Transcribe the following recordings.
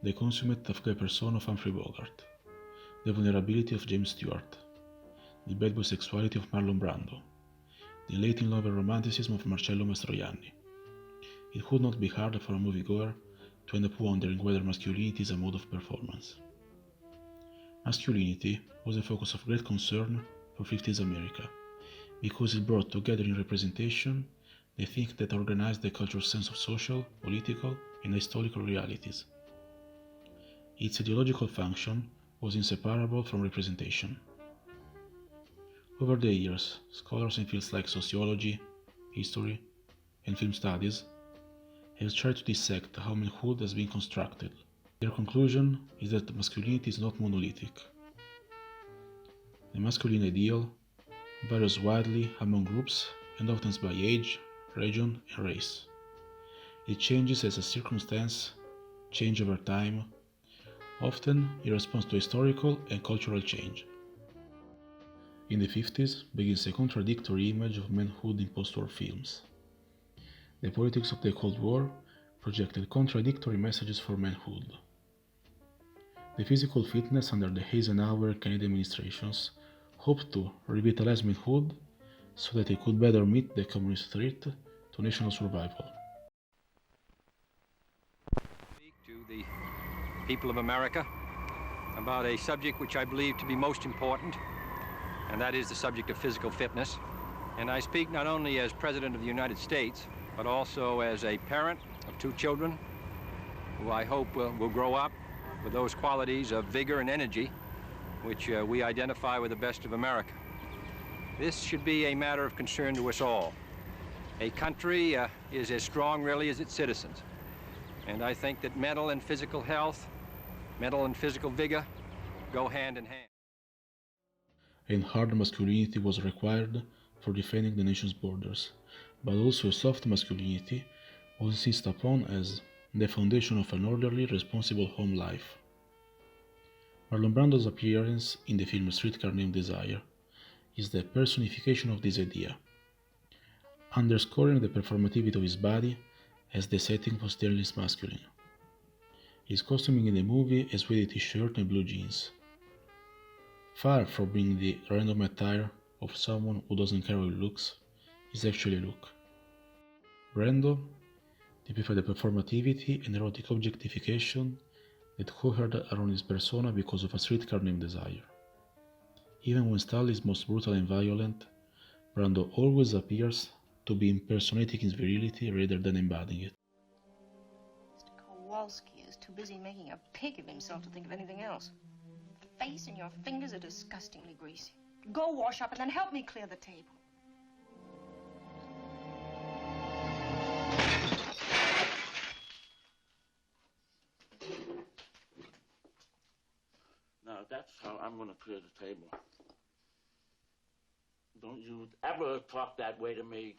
the consummate of the person of Humphrey Bogart, the vulnerability of James Stewart, the bad boy sexuality of Marlon Brando, the latent love and romanticism of Marcello Mastroianni. It would not be hard for a moviegoer to end up wondering whether masculinity is a mode of performance. Masculinity was a focus of great concern for 50s America, because it brought together in representation the things that organized the culture's sense of social, political, and historical realities. Its ideological function was inseparable from representation. Over the years, scholars in fields like sociology, history, and film studies have tried to dissect how manhood has been constructed. Their conclusion is that masculinity is not monolithic. The masculine ideal varies widely among groups and often by age, region, and race. It changes as a circumstance change over time, often in response to historical and cultural change. In the 50s begins a contradictory image of manhood in post-war films. The politics of the Cold War projected contradictory messages for manhood. The physical fitness under the Eisenhower and Kennedy administrations hoped to revitalize manhood so that it could better meet the communist threat to national survival. Speak to the people of America about a subject which I believe to be most important, and that is the subject of physical fitness. And I speak not only as President of the United States, but also as a parent of 2 children who I hope will grow up with those qualities of vigor and energy which we identify with the best of America. This should be a matter of concern to us all. A country is as strong really as its citizens. And I think that mental and physical health, mental and physical vigor go hand in hand. And hard masculinity was required for defending the nation's borders, but also a soft masculinity was insisted upon as the foundation of an orderly, responsible home life. Marlon Brando's appearance in the film Streetcar Named Desire is the personification of this idea, underscoring the performativity of his body as the setting for stainless masculine. His costuming in the movie is with a t-shirt and blue jeans. Far from being the random attire of someone who doesn't care how he looks, is actually a look. Brando typified the performativity and erotic objectification that hovered around his persona because of A Streetcar Named Desire. Even when style is most brutal and violent, Brando always appears to be impersonating his virility rather than embodying it. Mr. Kowalski is too busy making a pig of himself to think of anything else. The face and your fingers are disgustingly greasy. Go wash up and then help me clear the table. Now, that's how I'm going to clear the table. Don't you ever talk that way to me.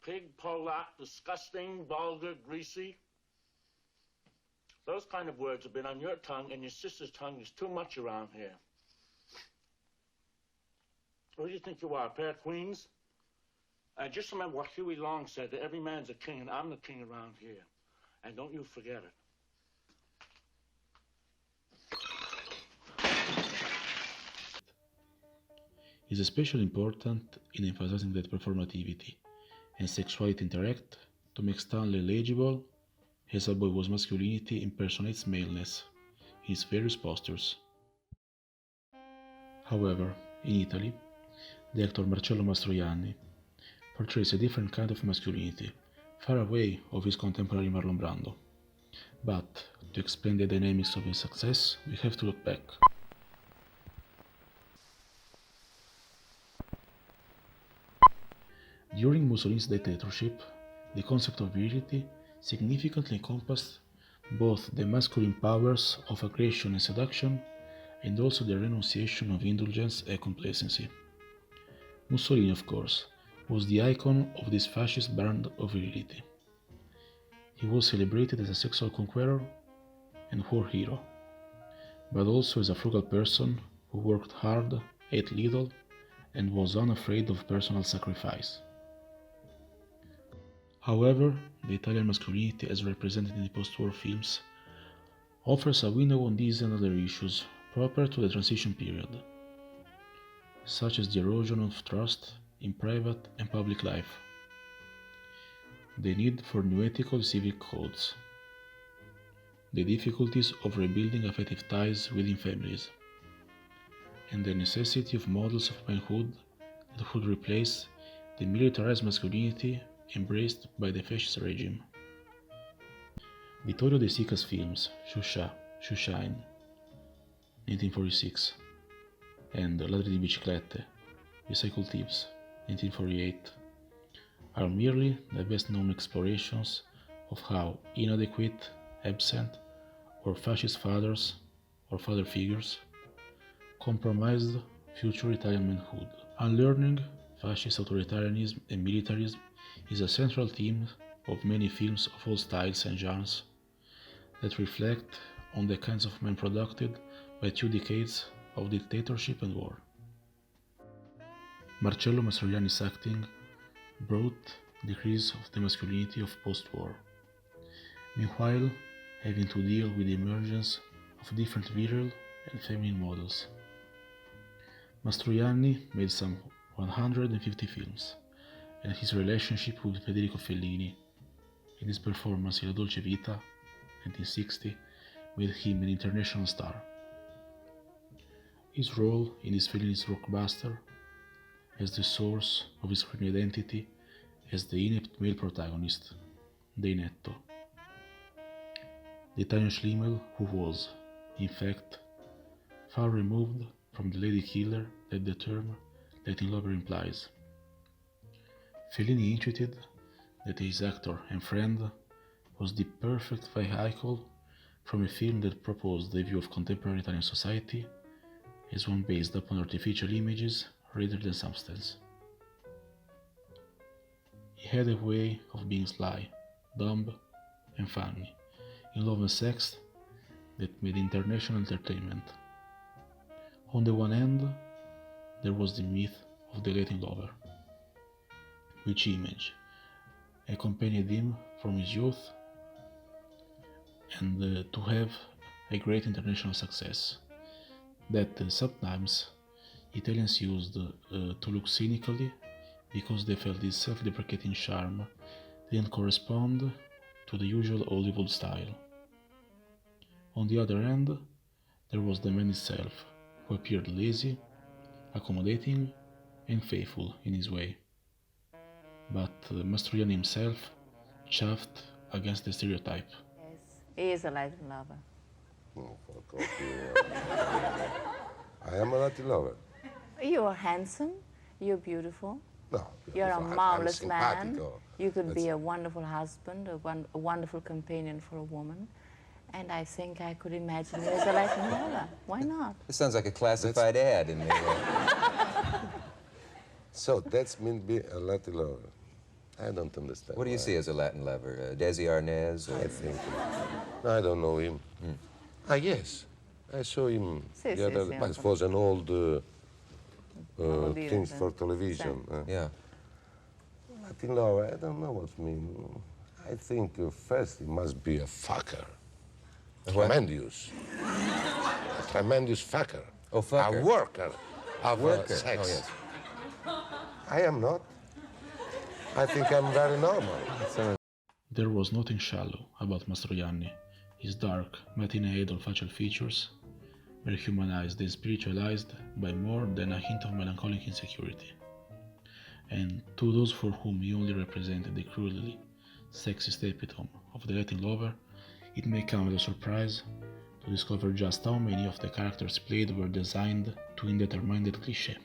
Pig, Polak, disgusting, vulgar, greasy. Those kind of words have been on your tongue, and your sister's tongue is too much around here. What do you think you are, a pair of queens? Just remember what Huey Long said, that every man's a king, and I'm the king around here. And don't you forget it. Is especially important in emphasizing that performativity and sexuality interact to make Stanley legible as a boy whose masculinity impersonates maleness in his various postures. However, in Italy, the actor Marcello Mastroianni portrays a different kind of masculinity, far away of his contemporary Marlon Brando. But to explain the dynamics of his success, we have to look back. During Mussolini's dictatorship, the concept of virility significantly encompassed both the masculine powers of aggression and seduction and also the renunciation of indulgence and complacency. Mussolini, of course, was the icon of this fascist brand of virility. He was celebrated as a sexual conqueror and war hero, but also as a frugal person who worked hard, ate little, and was unafraid of personal sacrifice. However, the Italian masculinity as represented in the post-war films offers a window on these and other issues proper to the transition period, such as the erosion of trust in private and public life, the need for new ethical civic codes, the difficulties of rebuilding affective ties within families, and the necessity of models of manhood that would replace the militarized masculinity embraced by the fascist regime. Vittorio De Sica's films Shine, 1946, and Ladri di biciclette, Bicycle Thieves, 1948, are merely the best-known explorations of how inadequate, absent, or fascist fathers or father figures compromised future Italian manhood. Unlearning fascist authoritarianism and militarism is a central theme of many films of all styles and genres that reflect on the kinds of men produced by 2 decades of dictatorship and war. Marcello Mastroianni's acting brought the decrease of the masculinity of post-war, meanwhile having to deal with the emergence of different virile and feminine models. Mastroianni made some 150 films, and his relationship with Federico Fellini and his performance in La Dolce Vita, 1960, made him an international star. His role in this Fellini's rockbuster as the source of his screen identity as the inept male protagonist, the inetto. The Italian Schlimmel who was, in fact, far removed from the lady killer that the term Latin lover implies. Fellini intuited that his actor and friend was the perfect vehicle from a film that proposed the view of contemporary Italian society as one based upon artificial images rather than substance. He had a way of being sly, dumb, and funny, in love and sex that made international entertainment. On the one hand, there was the myth of the Latin lover, which image accompanied him from his youth and to have a great international success that sometimes Italians used to look cynically because they felt this self-deprecating charm didn't correspond to the usual Hollywood style. On the other hand, there was the man itself, who appeared lazy, accommodating, and faithful in his way. But Mastroianni himself chaffed against the stereotype. Yes, he is a Latin lover. Oh, fuck off, yeah. I am a Latin lover. You are handsome, you're beautiful, No, you're a I'm marvelous man, simpatico. you could be That's- a wonderful husband, a wonderful companion for a woman, and I think I could imagine you as a Latin lover. Why not? This sounds like a classified ad in the... So that's mean be a Latin lover. I don't understand. What do you why. see as a Latin lover? Desi Arnaz? I think. I don't know him. Yes. I saw him Sì, the sì, other sì, but it ho was an old Devo dire, thing sì. for television. Yeah. Latin lover, I don't know what mean. I think first he must be a fucker. what? Tremendous. A tremendous fucker. Oh, fucker. A worker of Worker. sex. Oh, yes. I am not. I think I'm very normal. There was nothing shallow about Mastroianni. His dark, matinee-idol facial features were humanized and spiritualized by more than a hint of melancholic insecurity. And to those for whom he only represented the crudely sexist epitome of the Latin lover, it may come as a surprise to discover just how many of the characters played were designed to indetermine that cliché.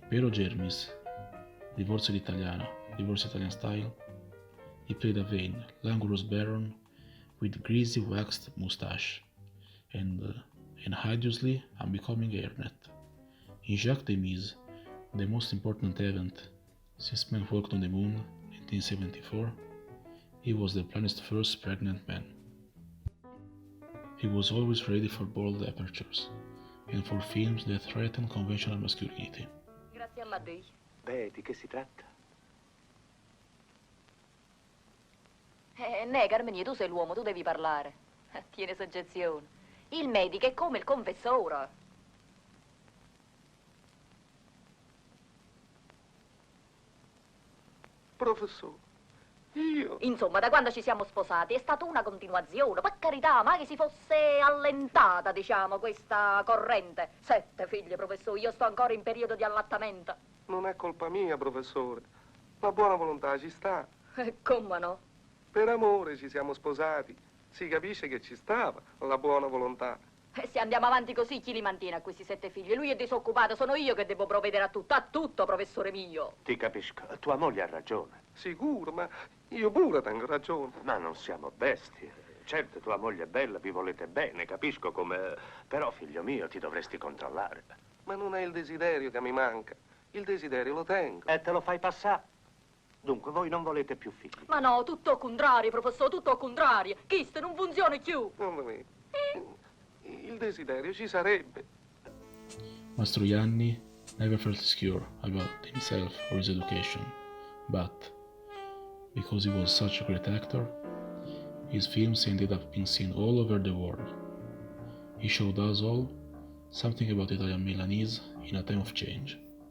Impero Germis, Divorzio all'italiana, Divorce Italian style, he played a vain, languorous baron with greasy waxed moustache and hideously unbecoming hairnet. In Jacques Demy, the most important event since men walked on the moon, 1974, he was the planet's first pregnant man. He was always ready for bold apertures and for films that threatened conventional masculinity. Grazie a Mattei. Beh, di che si tratta? Carmenie, tu sei l'uomo, tu devi parlare. Tiene soggezione. Il medico è come il confessore. Professore, io... Insomma, da quando ci siamo sposati è stata una continuazione. Per carità, ma che si fosse allentata, diciamo, questa corrente. 7 figlie, professore, io sto ancora in periodo di allattamento. Non è colpa mia, professore. La buona volontà ci sta. Come no? Per amore ci siamo sposati. Si capisce che ci stava la buona volontà. Se andiamo avanti così, chi li mantiene a questi 7 figli? Lui è disoccupato, sono io che devo provvedere a tutto, professore mio. Ti capisco, tua moglie ha ragione. Sicuro, ma io pure tengo ragione. Ma non siamo bestie. Certo, tua moglie è bella, vi volete bene, capisco come... Però, figlio mio, ti dovresti controllare. Ma non è il desiderio che mi manca. Il desiderio lo tengo. E te lo fai passare. Dunque, voi non volete più figli. Ma no, tutto al contrario, professore, tutto al contrario. Chiste non funziona più. Il desiderio ci sarebbe. Mastroianni never felt insecure about himself or his education, but because he was such a great actor, his films ended up being seen all over the world. He showed us all something about Italian Milanese in a time of change.